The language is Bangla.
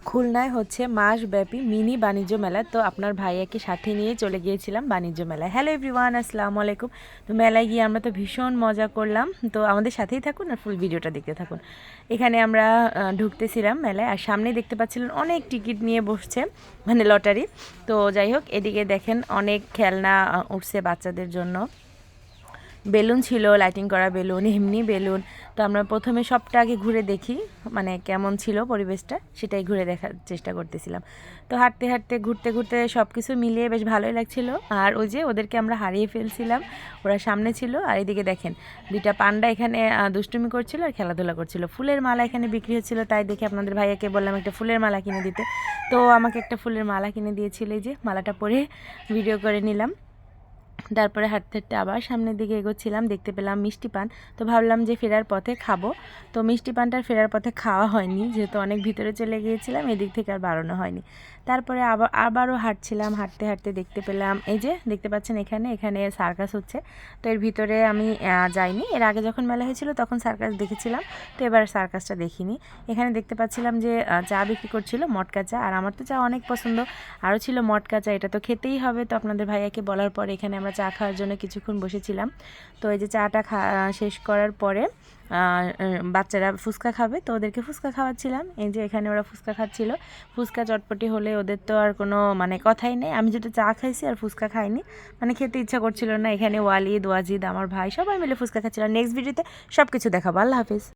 খুলনায় হচ্ছে মাসব্যাপী মিনি বাণিজ্য মেলা। তো আপনার ভাইয়াকে সাথে নিয়ে চলে গিয়েছিলাম বাণিজ্য মেলায়। হ্যালো এভরিওয়ান, আসসালামু আলাইকুম। তো মেলায় গিয়ে আমরা তো ভীষণ মজা করলাম। তো আমাদের সাথেই থাকুন আর ফুল ভিডিওটা দেখতে থাকুন। এখানে আমরা ঢুকতেছিলাম মেলায়, আর সামনে দেখতে পাচ্ছিলেন অনেক টিকিট নিয়ে বসছে, মানে লটারি। তো যাই হোক, এদিকে দেখেন অনেক খেলনা উঠছে বাচ্চাদের জন্য। বেলুন ছিল, লাইটিং করা বেলুন, এমনি বেলুন। তো আমরা প্রথমে সবটা আগে ঘুরে দেখি, মানে কেমন ছিল পরিবেশটা সেটাই ঘুরে দেখার চেষ্টা করতেছিলাম। তো হাঁটতে হাঁটতে ঘুরতে ঘুরতে সব কিছু মিলিয়ে বেশ ভালোই লাগছিল। আর ওই যে ওদেরকে আমরা হারিয়ে ফেলছিলাম, ওরা সামনে ছিল। আর এদিকে দেখেন দুইটা পান্ডা এখানে দুষ্টুমি করছিল আর খেলাধুলা করছিল। ফুলের মালা এখানে বিক্রি হচ্ছিল, তাই দেখে আপনাদের ভাইয়াকে বললাম একটা ফুলের মালা কিনে দিতে। তো আমাকে একটা ফুলের মালা কিনে দিয়েছিল, এই যে মালাটা পরে ভিডিও করে নিলাম। তারপরে হাঁটতে হাঁটতে আবার সামনের দিকে এগোচ্ছিলাম, দেখতে পেলাম মিষ্টি পান। তো ভাবলাম যে ফেরার পথে খাবো। তো মিষ্টি পানটার ফেরার পথে খাওয়া হয়নি, যেহেতু অনেক ভিতরে চলে গিয়েছিলাম, এদিক থেকে আর বাড়ানো হয়নি। তারপরে আবারও হাঁটছিলাম, হাঁটতে হাঁটতে দেখতে পেলাম, এই যে দেখতে পাচ্ছেন এখানে সার্কাস হচ্ছে। তো এর ভিতরে আমি যাইনি, এর আগে যখন মেলা হয়েছিল তখন সার্কাস দেখেছিলাম। তো এবার সার্কাসটা দেখিনি। এখানে দেখতে পাচ্ছিলাম যে চা বিক্রি করছিল, মটকা চা। আর আমার তো চা অনেক পছন্দ, আরও ছিল মটকা চা, এটা তো খেতেই হবে। তো আপনাদের ভাইয়াকে বলার পরে এখানে আমরা চা খাওয়ার জন্য কিছুক্ষণ বসেছিলাম। তো এই যে চাটা শেষ করার পরে বাচ্চারা ফুচকা খাবে, তো ওদেরকে ফুচকা খাওয়াচ্ছিলাম। এই যে এখানে ওরা ফুচকা খাচ্ছিল। ফুচকা চটপটি হলে ওদের তো আর কোনো মানে কথাই নেই। আমি যেটা চা খাইছি আর ফুচকা খাইনি, মানে খেতে ইচ্ছা করছিল না। এখানে ওয়ালিদ, ওয়াজিদ, আমার ভাই সবাই মিলে ফুচকা খাচ্ছিল। নেক্সট ভিডিওতে সব কিছু দেখাবো। আল্লাহ হাফিজ।